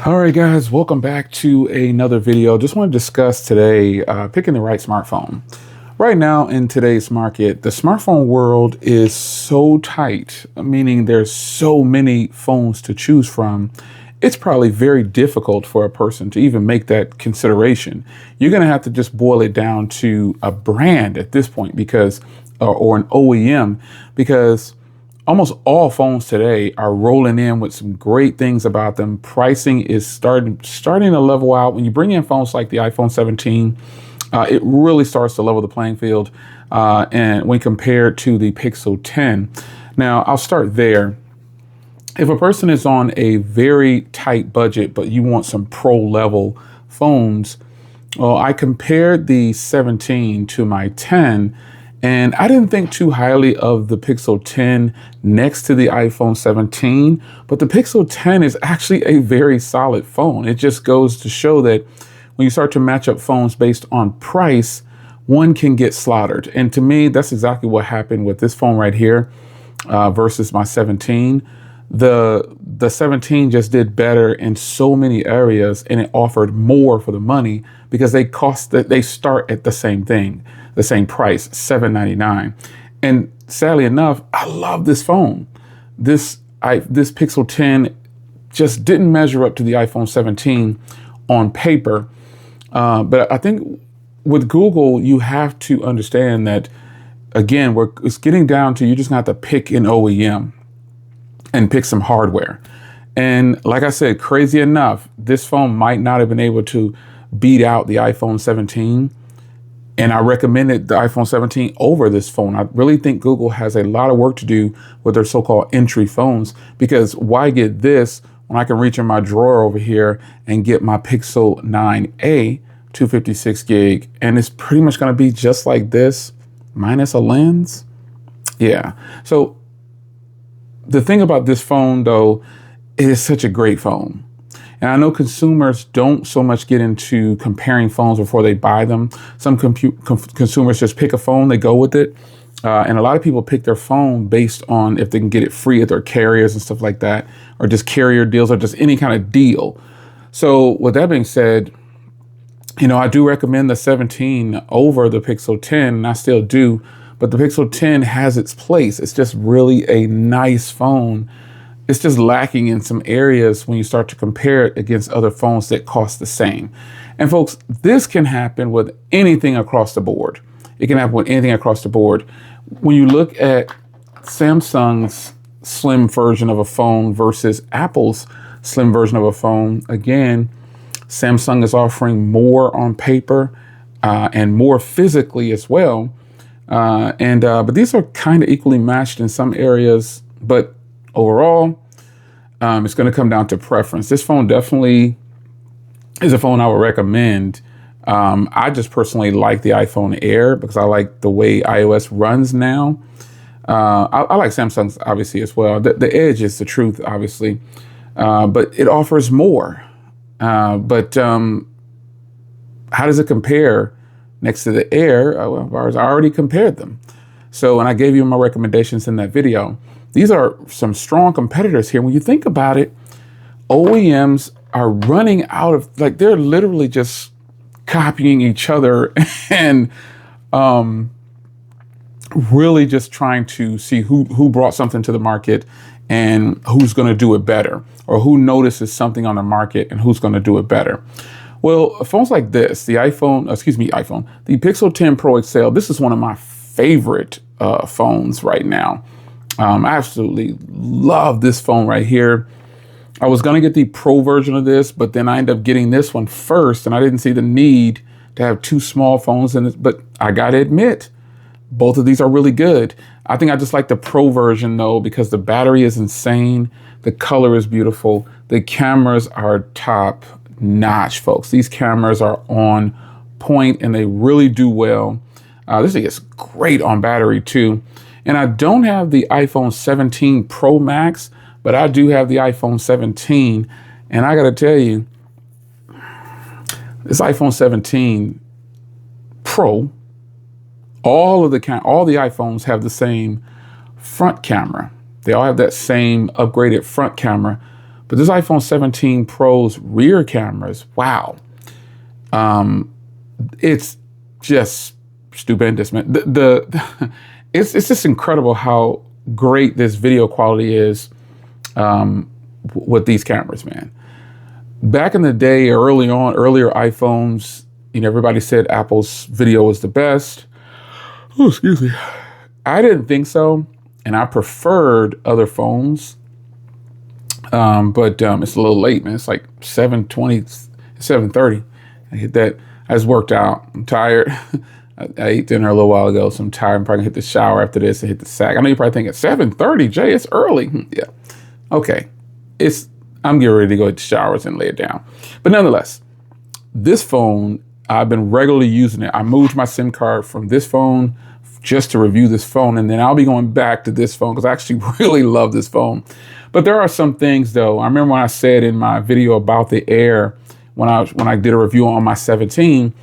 All right, guys, welcome back to another video. Just want to discuss today picking the right smartphone. Right now in today's market, the smartphone world is so tight, meaning there's so many phones to choose from. It's probably very difficult for a person to even make that consideration. You're going to have to just boil it down to a brand at this point because, or an OEM, because almost all phones today are rolling in with some great things about them. Pricing is starting to level out. When you bring in phones like the iPhone 17, it really starts to level the playing field. And when compared to the Pixel 10, now I'll start there. If a person is on a very tight budget, but you want some pro level phones, well, I compared the 17 to my 10. And I didn't think too highly of the Pixel 10 next to the iPhone 17, but the Pixel 10 is actually a very solid phone. It just goes to show that when you start to match up phones based on price, one can get slaughtered. And to me, that's exactly what happened with this phone right here versus my 17. The 17 just did better in so many areas, and it offered more for the money because they start at the same thing, the same price, $799. And sadly enough, I love this phone. This Pixel 10 just didn't measure up to the iPhone 17 on paper. But I think with Google, you have to understand that, again, it's getting down to you just have to pick an OEM and pick some hardware. And like I said, crazy enough, this phone might not have been able to beat out the iPhone 17. And I recommended the iPhone 17 over this phone. I really think Google has a lot of work to do with their so-called entry phones, because why get this when I can reach in my drawer over here and get my Pixel 9a 256 gig, and it's pretty much going to be just like this minus a lens. Yeah. So the thing about this phone, though, it is such a great phone. And I know consumers don't so much get into comparing phones before they buy them. Some consumers just pick a phone, they go with it. And a lot of people pick their phone based on if they can get it free at their carriers and stuff like that, or just carrier deals, or just any kind of deal. So with that being said, I do recommend the 17 over the Pixel 10, and I still do. But the Pixel 10 has its place. It's just really a nice phone. It's just lacking in some areas when you start to compare it against other phones that cost the same. And folks, this can happen with anything across the board. It can happen with anything across the board. When you look at Samsung's slim version of a phone versus Apple's slim version of a phone, again, Samsung is offering more on paper and more physically as well. But these are kind of equally matched in some areas, but overall, it's going to come down to preference. This phone definitely is a phone I would recommend. I just personally like the iPhone Air because I like the way iOS runs now. I like Samsung's obviously as well. The Edge is the truth, obviously, but it offers more. But how does it compare next to the Air? I already compared them. So, and I gave you my recommendations in that video. These are some strong competitors here. When you think about it, OEMs are running out of, they're literally just copying each other and really just trying to see who brought something to the market and who's going to do it better, or who notices something on the market and who's going to do it better. Well, phones like this, the Pixel 10 Pro XL, this is one of my favorite phones right now. I absolutely love this phone right here. I was going to get the Pro version of this, but then I ended up getting this one first, and I didn't see the need to have two small phones in it. But I got to admit, both of these are really good. I think I just like the Pro version, though, because the battery is insane. The color is beautiful. The cameras are top notch, folks. These cameras are on point, and they really do well. This thing is great on battery, too. And I don't have the iPhone 17 Pro Max, but I do have the iPhone 17. And I got to tell you, this iPhone 17 Pro, all the iPhones have the same front camera. They all have that same upgraded front camera. But this iPhone 17 Pro's rear cameras, wow. It's just stupendous, man. It's just incredible how great this video quality is with these cameras, man. Back in the day, earlier iPhones, everybody said Apple's video was the best. Oh, excuse me. I didn't think so, and I preferred other phones. But it's a little late, man. It's like 7:20, 7:30. I hit that. I just worked out. I'm tired. I ate dinner a little while ago, so I'm tired. I'm probably gonna hit the shower after this and hit the sack. I know you're probably thinking 7:30, Jay, it's early. Yeah. Okay. I'm getting ready to go hit the showers and lay it down. But nonetheless, this phone, I've been regularly using it. I moved my SIM card from this phone just to review this phone, and then I'll be going back to this phone because I actually really love this phone. But there are some things though. I remember when I said in my video about the Air, when I did a review on my 17,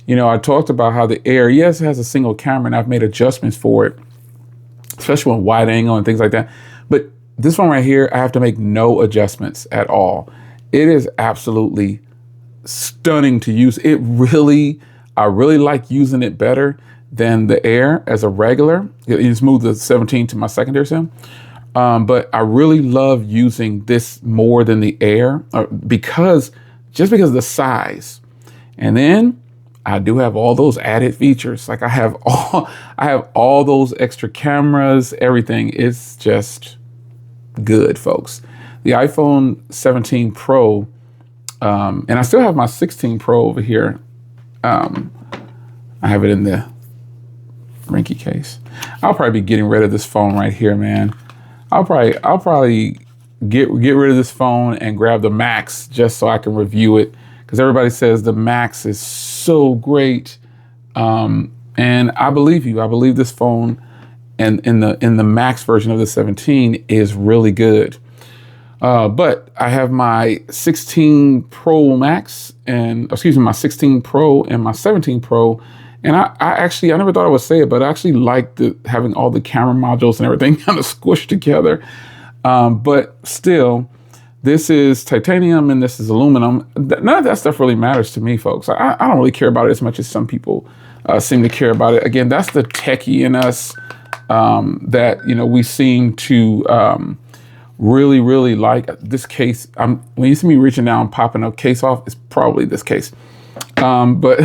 I talked about how the Air, yes, it has a single camera, and I've made adjustments for it, especially on wide angle and things like that. But this one right here, I have to make no adjustments at all. It is absolutely stunning to use. I really like using it better than the Air as a regular. You just move the 17 to my secondary SIM. But I really love using this more than the Air because of the size. And then I do have all those added features. Like I have all those extra cameras, everything. It's just good, folks. The iPhone 17 Pro, and I still have my 16 Pro over here. I have it in the Rinky case. I'll probably be getting rid of this phone right here, man. I'll probably get rid of this phone and grab the Max just so I can review it, because everybody says the Max is so great, and I believe you. I believe this phone and in the Max version of the 17 is really good. But I have my 16 Pro Max my 16 Pro and my 17 Pro. And I never thought I would say it, but I actually like having all the camera modules and everything kind of squished together. But still, this is titanium and this is aluminum. None of that stuff really matters to me, folks. I don't really care about it as much as some people seem to care about it. Again, that's the techie in us that, we seem to really, really like this case. When you see me reaching down, popping a case off, it's probably this case. But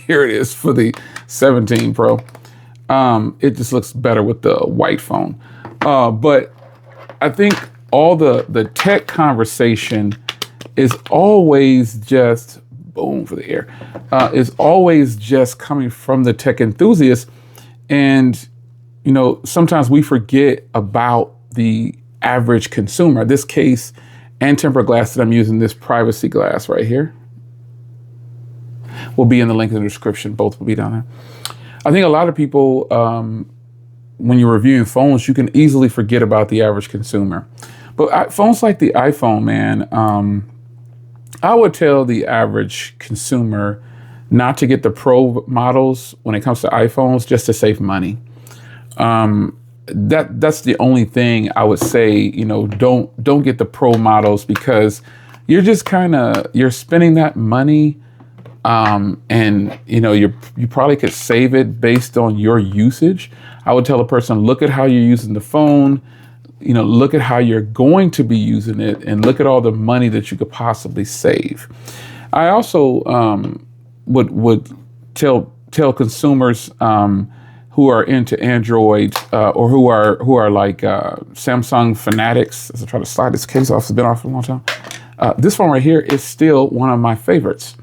here it is for the 17 Pro. It just looks better with the white phone. But I think all the tech conversation is always just, boom for the Air, is always just coming from the tech enthusiast. And, sometimes we forget about the average consumer. This case and tempered glass that I'm using, this privacy glass right here, will be in the link in the description. Both will be down there. I think a lot of people, when you're reviewing phones, you can easily forget about the average consumer. But phones like the iPhone, man, I would tell the average consumer not to get the Pro models when it comes to iPhones, just to save money. That's the only thing I would say. Don't get the Pro models, because you're just you're spending that money. And you probably could save it based on your usage. I would tell a person, look at how you're using the phone, look at how you're going to be using it, and look at all the money that you could possibly save. I also would tell consumers who are into Android or who are like Samsung fanatics. As I try to slide this case off, it's been off for a long time. This one right here is still one of my favorites,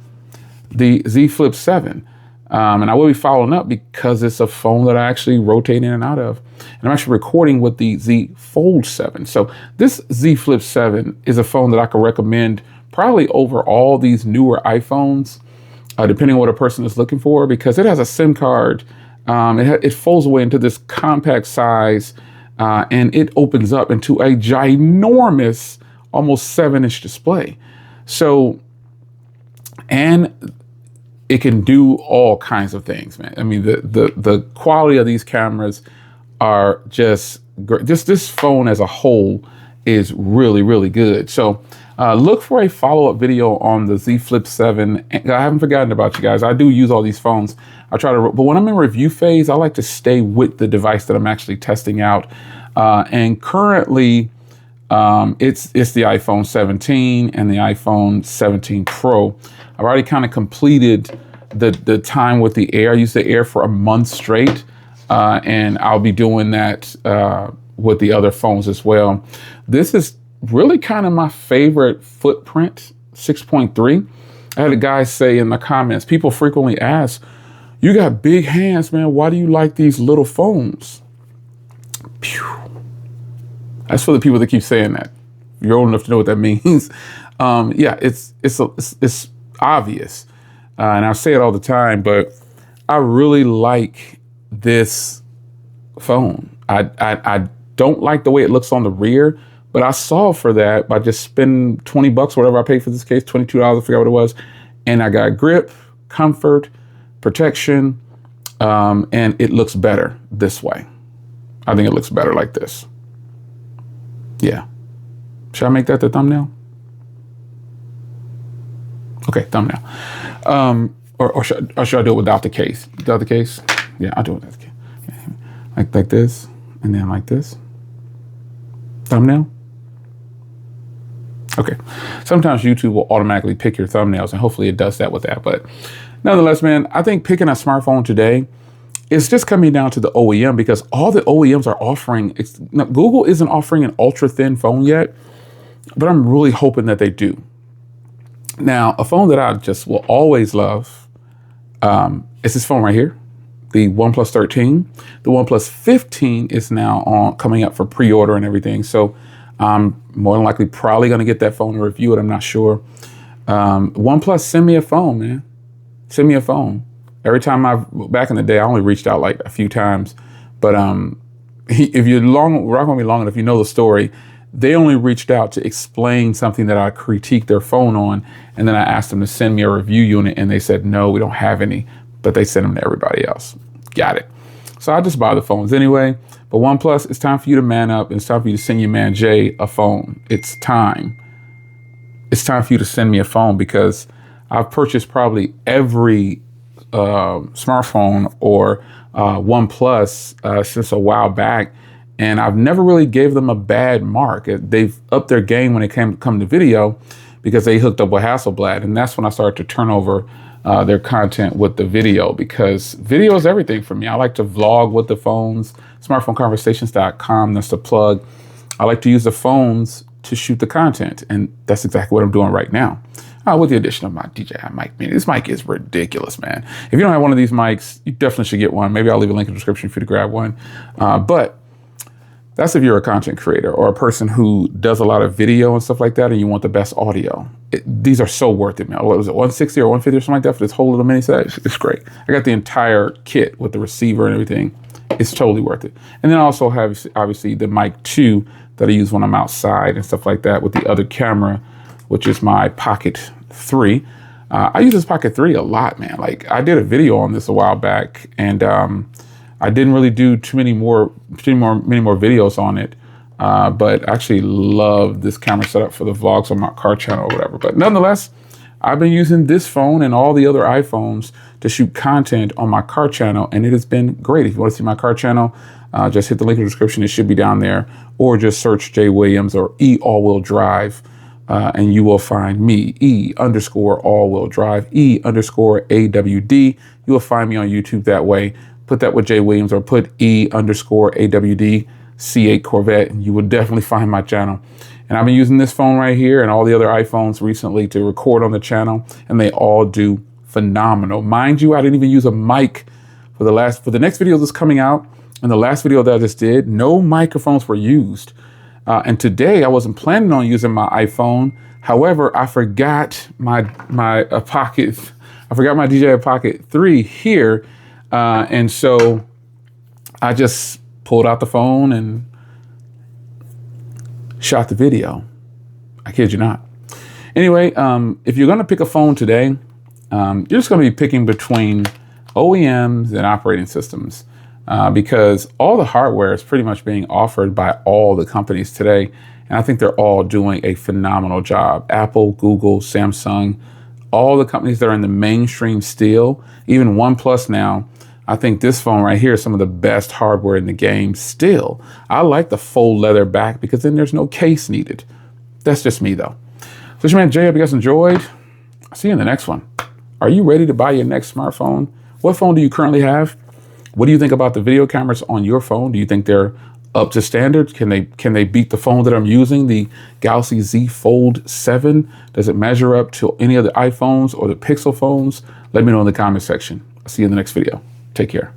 the Z Flip 7. And I will be following up because it's a phone that I actually rotate in and out of. And I'm actually recording with the Z Fold 7. So this Z Flip 7 is a phone that I could recommend probably over all these newer iPhones, depending on what a person is looking for, because it has a SIM card. It folds away into this compact size, and it opens up into a ginormous, almost 7-inch display. So, and it can do all kinds of things, man. I mean, the quality of these cameras are just great. This phone as a whole is really, really good. So look for a follow-up video on the Z Flip 7. I haven't forgotten about you guys. I do use all these phones. I try to, but when I'm in review phase, I like to stay with the device that I'm actually testing out. And currently, it's the iPhone 17 and the iPhone 17 Pro. I've already kind of completed the time with the Air. I used the Air for a month straight, and I'll be doing that with the other phones as well. This is really kind of my favorite footprint, 6.3. I had a guy say in the comments, people frequently ask, you got big hands, man. Why do you like these little phones? Pew. That's for the people that keep saying that. You're old enough to know what that means. Yeah, it's obvious. And I say it all the time, but I really like this phone. I don't like the way it looks on the rear, but I solved for that by just spending 20 bucks, whatever I paid for this case, $22, I forgot what it was. And I got grip, comfort, protection, and it looks better this way. I think it looks better like this. Yeah. Should I make that the thumbnail? Okay, thumbnail. Or should I do it without the case? Without the case? Yeah, I'll do it without the case. Like this, and then like this. Thumbnail? Okay. Sometimes YouTube will automatically pick your thumbnails, and hopefully it does that with that. But nonetheless, man, I think picking a smartphone today, it's just coming down to the OEM, because all the OEMs are offering, now, Google isn't offering an ultra thin phone yet, but I'm really hoping that they do. Now, a phone that I just will always love is this phone right here, the OnePlus 13. The OnePlus 15 is now coming up for pre-order and everything. So I'm more than likely probably going to get that phone and review it. I'm not sure. OnePlus, send me a phone, man. Send me a phone. Every time back in the day, I only reached out like a few times. But if you're rock with me long enough, you know the story. They only reached out to explain something that I critiqued their phone on. And then I asked them to send me a review unit, and they said, no, we don't have any, but they sent them to everybody else. Got it. So I just buy the phones anyway. But OnePlus, it's time for you to man up. It's time for you to send your man Jay a phone. It's time. It's time for you to send me a phone, because I've purchased probably every smartphone or OnePlus since a while back. And I've never really gave them a bad mark. They've upped their game when it come to video, because they hooked up with Hasselblad. And that's when I started to turn over their content with the video, because video is everything for me. I like to vlog with the phones, smartphoneconversations.com, that's the plug. I like to use the phones to shoot the content. And that's exactly what I'm doing right now. With the addition of my DJI mic. Man, this mic is ridiculous, man. If you don't have one of these mics, you definitely should get one. Maybe I'll leave a link in the description for you to grab one. But that's if you're a content creator or a person who does a lot of video and stuff like that, and you want the best audio. These are so worth it, man. What was it, 160 or 150 or something like that for this whole little mini set? It's great. I got the entire kit with the receiver and everything. It's totally worth it. And then I also have, obviously, the mic 2 that I use when I'm outside and stuff like that with the other camera, which is my Pocket 3. I use this Pocket 3 a lot, man. Like, I did a video on this a while back, and I didn't really do many more videos on it, but I actually love this camera setup for the vlogs on my car channel or whatever. But nonetheless, I've been using this phone and all the other iPhones to shoot content on my car channel, and it has been great. If you want to see my car channel, just hit the link in the description. It should be down there, or just search Jay Williams or E All-Wheel Drive, and you will find me, E_all-wheel drive, E_AWD. You will find me on YouTube that way. Put that with Jay Williams, or put E_AWD C8 Corvette, and you will definitely find my channel. And I've been using this phone right here and all the other iPhones recently to record on the channel, and they all do phenomenal. Mind you, I didn't even use a mic for the next video that's coming out, and the last video that I just did, no microphones were used. And today I wasn't planning on using my iPhone. However, I forgot my DJI Pocket 3 here. And so I just pulled out the phone and shot the video. I kid you not. Anyway, if you're going to pick a phone today, you're just going to be picking between OEMs and operating systems, because all the hardware is pretty much being offered by all the companies today. And I think they're all doing a phenomenal job. Apple, Google, Samsung, all the companies that are in the mainstream still, even OnePlus now. I think this phone right here is some of the best hardware in the game still. I like the faux leather back because then there's no case needed. That's just me though. So it's your man Jay, hope you guys enjoyed. I'll see you in the next one. Are you ready to buy your next smartphone? What phone do you currently have? What do you think about the video cameras on your phone? Do you think they're up to standard? Can they beat the phone that I'm using, the Galaxy Z Fold 7? Does it measure up to any of the iPhones or the Pixel phones? Let me know in the comment section. I'll see you in the next video. Take care.